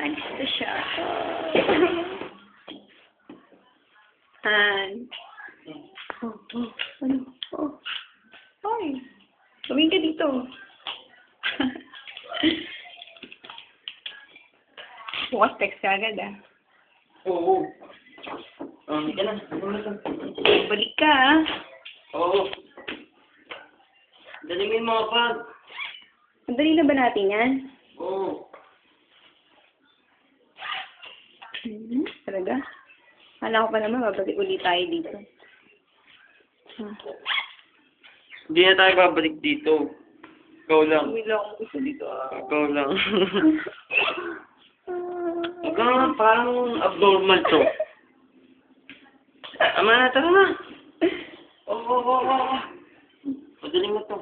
Alis na siya. Han. Ano? Ay. Gawin ka dito. Bukas text ka agad, ah. Oo. Hindi ka na. Balik ka, ah. Oo. Dali mo yung mga bag. Madali na ba natin yan? Oo. Talaga? Kala ko pa naman, babalik ulit tayo dito. Hindi na tayo babalik dito. Ikaw lang. Uwi lang ako gusto dito, ah. Ikaw lang. Ikaw parang abnormal to. Ama na, tara na. Oo. Pagaling mo to.